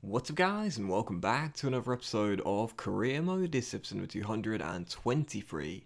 What's up guys, and welcome back to another episode of Career Mode. This episode number 223.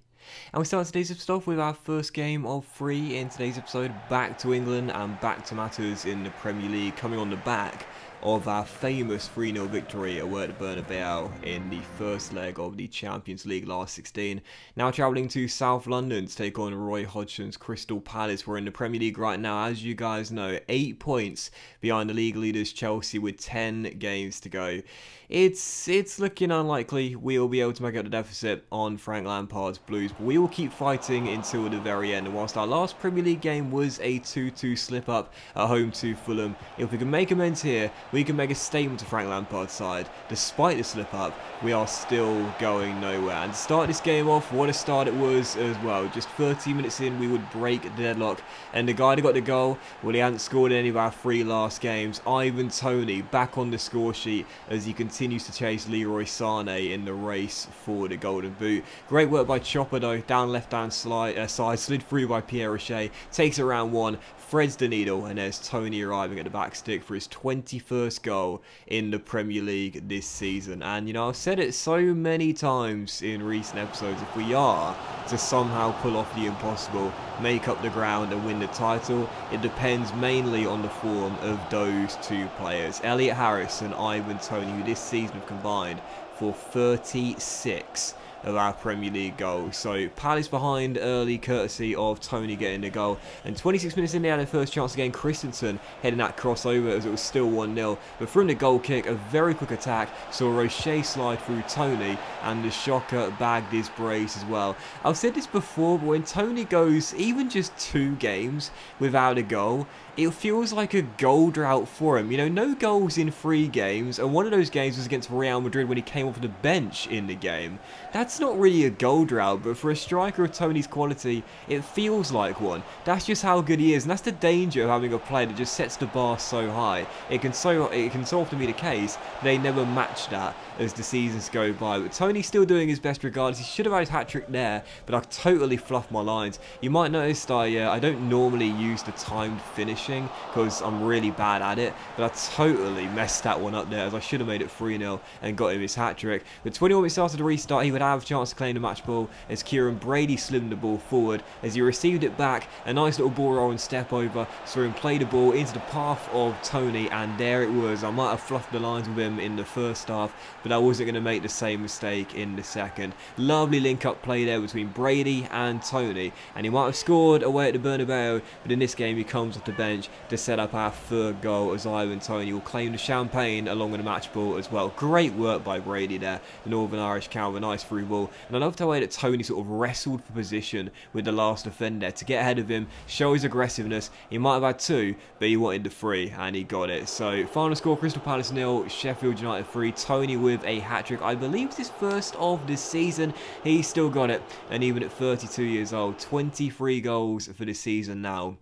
And we start today's episode off with our first game of 3 in today's episode. Back to England and back to matters in the Premier League, coming on the back of our famous 3-0 victory away at Bernabeu in the first leg of the Champions League last 16. Now travelling to South London to take on Roy Hodgson's Crystal Palace. We're in the Premier League right now, as you guys know, 8 points behind the league leaders Chelsea with 10 games to go. It's looking unlikely we'll be able to make up the deficit on Frank Lampard's Blues, but we will keep fighting until the very end. And whilst our last Premier League game was a 2-2 slip-up at home to Fulham, if we can make amends here, we can make a statement to Frank Lampard's side. Despite the slip-up, we are still going nowhere. And to start this game off, what a start it was as well. Just 30 minutes in, we would break the deadlock. And the guy that got the goal, well, he hadn't scored in any of our 3 last games. Ivan Toney back on the score sheet as he continues to chase Leroy Sané in the race for the Golden Boot. Great work by Chopper though, down left-hand side, slid through by Pierre Rocher, takes it around one, threads the needle, and there's Toney arriving at the back stick for his 21st goal in the Premier League this season. And you know, I've said it so many times in recent episodes, if we are to somehow pull off the impossible, make up the ground and win the title, it depends mainly on the form of those two players, Elliot Harris and Ivan Toney, who this season have combined for 36 of our Premier League goals. So Palace behind early, courtesy of Toney getting the goal. And 26 minutes in, they had their first chance again. Christensen heading that crossover as it was still 1-0. But from the goal kick, a very quick attack, saw Rocher slide through Toney, and the shocker bagged his brace as well. I've said this before, but when Toney goes even just 2 games without a goal, it feels like a goal drought for him. You know, no goals in 3 games, and one of those games was against Real Madrid when he came off the bench in the game. That's not really a goal drought, but for a striker of Toney's quality, it feels like one. That's just how good he is, and that's the danger of having a player that just sets the bar so high. It can so often be the case they never match that as the seasons go by. But Toney's still doing his best regardless. He should have had his hat-trick there, but I totally fluffed my lines. You might notice I don't normally use the timed finishing because I'm really bad at it, but I totally messed that one up there, as I should have made it 3-0 and got him his hat-trick. But 21 minutes after the restart, he would have a chance to claim the match ball as Kieran Brady slimmed the ball forward as he received it back. A nice little ball roll and step over, saw him play the ball into the path of Toney, and there it was. I might have fluffed the lines with him in the first half, but I wasn't going to make the same mistake in the second. Lovely link-up play there between Brady and Toney, and he might have scored away at the Bernabeu, but in this game he comes off the bench to set up our 3rd goal as Ivan Toney will claim the champagne along with the match ball as well. Great work by Brady there, the Northern Irish cow, a nice through ball, and I loved the way that Toney sort of wrestled for position with the last defender to get ahead of him, show his aggressiveness. He might have had 2, but he wanted the 3 and he got it. So final score, Crystal Palace 0, Sheffield United 3. Toney with a hat-trick, I believe it's his first of this season. He still got it, and even at 32 years old, 23 goals for the season now.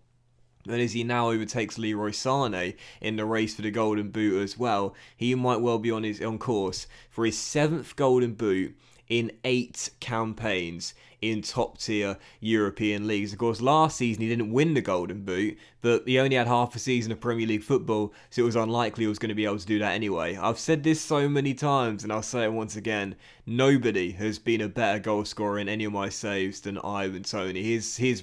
And as he now overtakes Leroy Sané in the race for the Golden Boot as well, he might well be on course for his 7th Golden Boot in 8 campaigns in top-tier European leagues. Of course, last season he didn't win the Golden Boot, but he only had half a season of Premier League football, so it was unlikely he was going to be able to do that anyway. I've said this so many times, and I'll say it once again, nobody has been a better goal scorer in any of my saves than Ivan Toney. His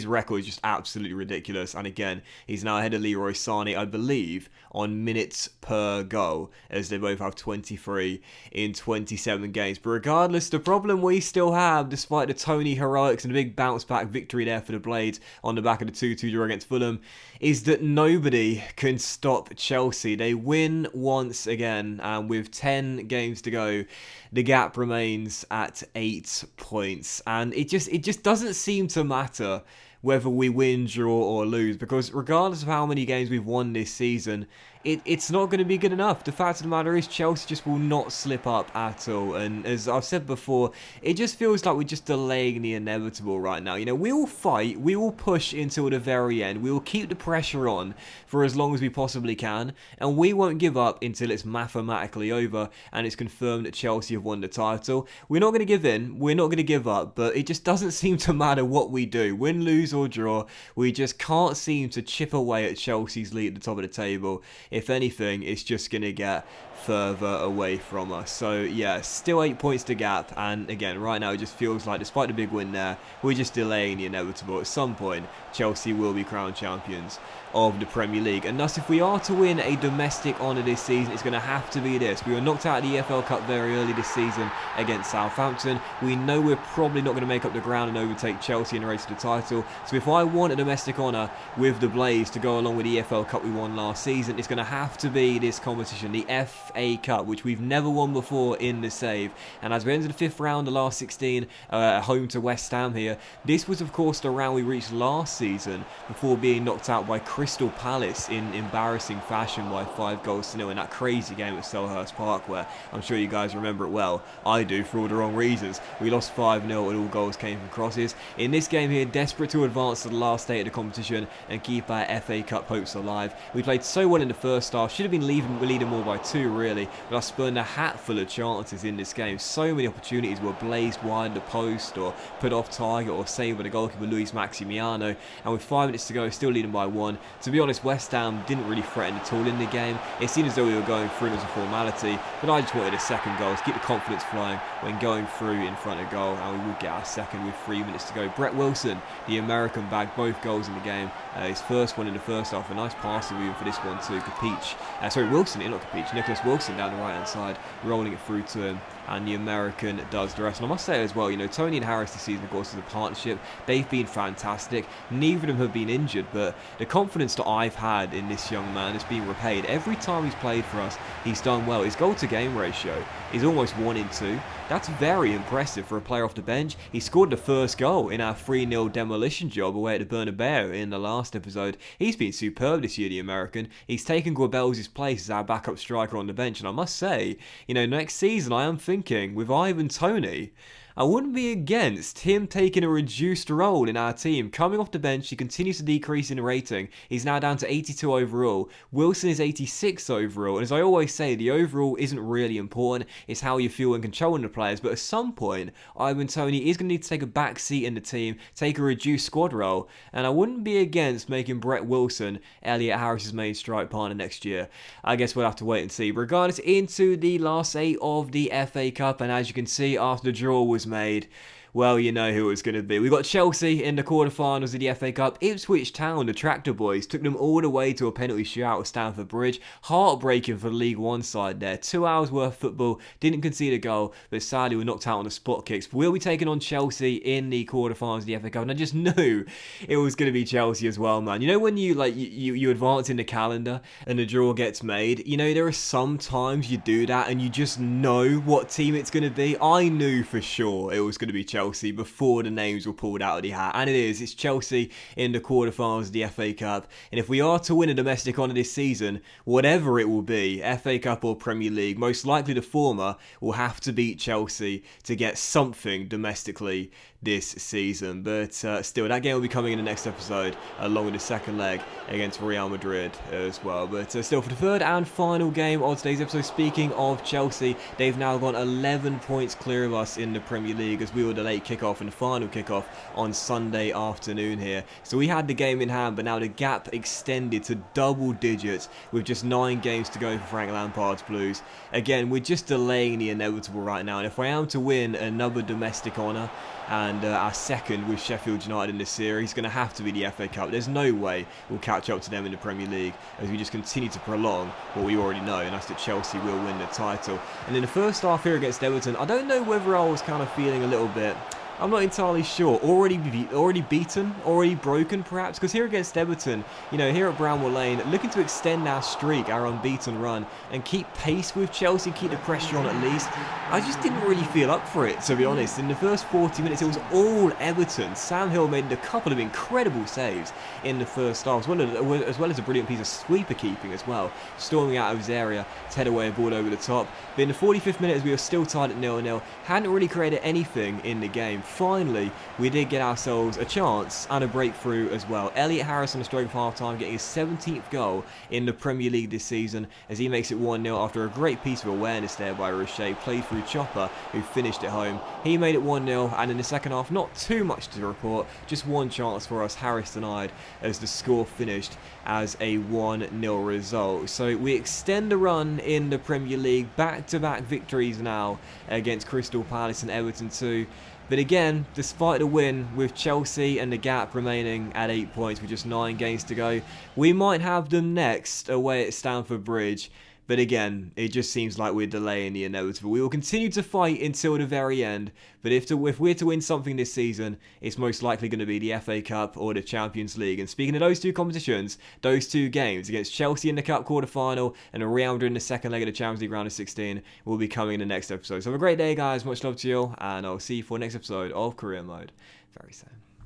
record is just absolutely ridiculous, and again, he's now ahead of Leroy Sané, I believe, on minutes per goal, as they both have 23 in 27 games. But regardless, the problem we still have, despite the Toney heroics and a big bounce back victory there for the Blades on the back of the 2-2 draw against Fulham, is that nobody can stop Chelsea. They win once again, and with 10 games to go, the gap remains at 8 points, and it just doesn't seem to matter whether we win, draw or lose, because regardless of how many games we've won this season, it's not going to be good enough. The fact of the matter is Chelsea just will not slip up at all, and as I've said before, it just feels like we're just delaying the inevitable right now. You know, we will fight, we will push until the very end, we will keep the pressure on for as long as we possibly can, and we won't give up until it's mathematically over and it's confirmed that Chelsea have won the title. We're not going to give in, we're not going to give up, but it just doesn't seem to matter what we do. Win, lose or draw, we just can't seem to chip away at Chelsea's lead at the top of the table. if anything, it's just going to get further away from us. So yeah, still 8 points to gap, and again right now it just feels like despite the big win there, we're just delaying the inevitable. At some point Chelsea will be crowned champions of the Premier League, and thus if we are to win a domestic honour this season, it's going to have to be this. We were knocked out of the EFL Cup very early this season against Southampton. We know we're probably not going to make up the ground and overtake Chelsea in the race to the title, so if I want a domestic honour with the Blaze to go along with the EFL Cup we won last season, it's going to have to be this competition, the FA Cup, which we've never won before in the save. And as we enter the 5th round, the last 16, home to West Ham here, this was of course the round we reached last season before being knocked out by Crystal Palace in embarrassing fashion by 5-0 in that crazy game at Selhurst Park, where I'm sure you guys remember it well. I do, for all the wrong reasons. We lost 5-0 and all goals came from crosses. In this game here, desperate to advance to the last state of the competition and keep our FA Cup hopes alive. We played so well in the first half, should have been leading more by 2 really, but I spurned a hatful of chances in this game. So many opportunities were blazed wide the post or put off target or saved by the goalkeeper Luis Maximiano, and with 5 minutes to go still leading by 1. To be honest, West Ham didn't really threaten at all in the game. It seemed as though we were going through as a formality, but I just wanted a second goal to keep the confidence flying when going through in front of goal, and we would get our second with 3 minutes to go. Brett Wilson, the American, bagged both goals in the game. His first one in the first half, a nice passing move for this one to Wilson, not Capiche, Nicholas Wilson down the right hand side, rolling it through to him, and the American does the rest. And I must say as well, you know, Tony and Harris this season, of course, as a partnership, they've been fantastic. Neither of them have been injured, but the confidence that I've had in this young man has been repaid. Every time he's played for us, he's done well. His goal-to-game ratio is almost 1 in 2. That's very impressive for a player off the bench. He scored the first goal in our 3-0 demolition job away at the Bernabeu in the last episode. He's been superb this year, the American. He's taken Guabel's place as our backup striker on the bench, and I must say, you know, next season I am thinking with Ivan Toney, I wouldn't be against him taking a reduced role in our team. Coming off the bench, he continues to decrease in rating. He's now down to 82 overall. Wilson is 86 overall. And as I always say, the overall isn't really important. It's how you feel when controlling the players. But at some point, Ivan Toney is going to need to take a back seat in the team, take a reduced squad role. And I wouldn't be against making Brett Wilson Elliot Harris's main strike partner next year. I guess we'll have to wait and see. But regardless, into the last 8 of the FA Cup. And as you can see, after the draw was made, well, you know who it's going to be. We got Chelsea in the quarterfinals of the FA Cup. Ipswich Town, the Tractor Boys, took them all the way to a penalty shootout at Stamford Bridge. Heartbreaking for the League One side there. 2 hours worth of football, didn't concede a goal, but sadly were knocked out on the spot kicks. We'll be taking on Chelsea in the quarterfinals of the FA Cup, and I just knew it was going to be Chelsea as well, man. You know when you advance in the calendar and the draw gets made, you know there are some times you do that and you just know what team it's going to be. I knew for sure it was going to be Chelsea before the names were pulled out of the hat, and it's Chelsea in the quarterfinals of the FA Cup. And if we are to win a domestic honour this season, whatever it will be, FA Cup or Premier League, most likely the former, will have to beat Chelsea to get something domestically this season. But still, that game will be coming in the next episode along with the second leg against Real Madrid as well. But still, for the third and final game of today's episode, speaking of Chelsea, they've now gone 11 points clear of us in the Premier League as we were the late kickoff and the final kickoff on Sunday afternoon here. So we had the game in hand, but now the gap extended to double digits with just 9 games to go for Frank Lampard's Blues. Again, we're just delaying the inevitable right now, and if I am to win another domestic honour and our second with Sheffield United in this series, going to have to be the FA Cup. There's no way we'll catch up to them in the Premier League as we just continue to prolong what we already know, and that's that Chelsea will win the title. And in the first half here against Everton, I don't know whether I was kind of feeling a little bit, I'm not entirely sure, already beaten, already broken perhaps, because here against Everton, you know, here at Bramwell Lane, looking to extend our streak, our unbeaten run, and keep pace with Chelsea, keep the pressure on at least. I just didn't really feel up for it, to be honest. In the first 40 minutes, it was all Everton. Sam Hill made a couple of incredible saves in the first half, as well as a brilliant piece of sweeper keeping as well, storming out of his area to head away a ball over the top. But in the 45th minute, as we were still tied at 0-0, hadn't really created anything in the game. finally, we did get ourselves a chance and a breakthrough as well. Elliot Harris on the stroke of half-time getting his 17th goal in the Premier League this season as he makes it 1-0 after a great piece of awareness there by Richey, played through Chopper, who finished it home. He made it 1-0, and in the second half, not too much to report, just one chance for us, Harris denied, as the score finished as a 1-0 result. So we extend the run in the Premier League, back-to-back victories now against Crystal Palace and Everton too. But again, despite the win, with Chelsea and the gap remaining at 8 points with just 9 games to go, we might have them next away at Stamford Bridge. But again, it just seems like we're delaying the inevitable. We will continue to fight until the very end, but if we're to win something this season, it's most likely going to be the FA Cup or the Champions League. And speaking of those two competitions, those two games against Chelsea in the Cup quarter-final and Real Madrid in the second leg of the Champions League round of 16 will be coming in the next episode. So have a great day, guys. Much love to you all, and I'll see you for the next episode of Career Mode very soon.